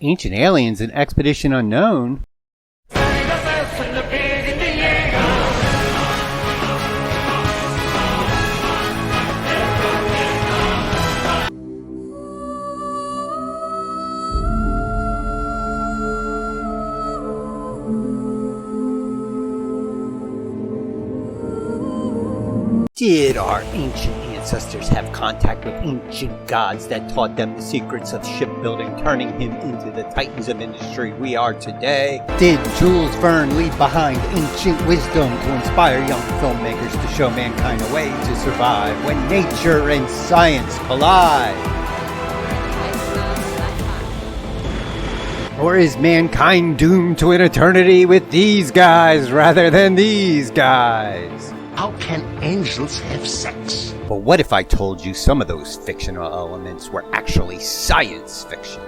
Ancient Aliens and Expedition Unknown? Did our ancient ancestors have contact with ancient gods that taught them the secrets of shipbuilding, turning him into the titans of industry we are today? Did Jules Verne leave behind ancient wisdom to inspire young filmmakers to show mankind a way to survive when nature and science collide? Or is mankind doomed to an eternity with these guys rather than these guys? How can angels have sex? But what if I told you some of those fictional elements were actually science fiction?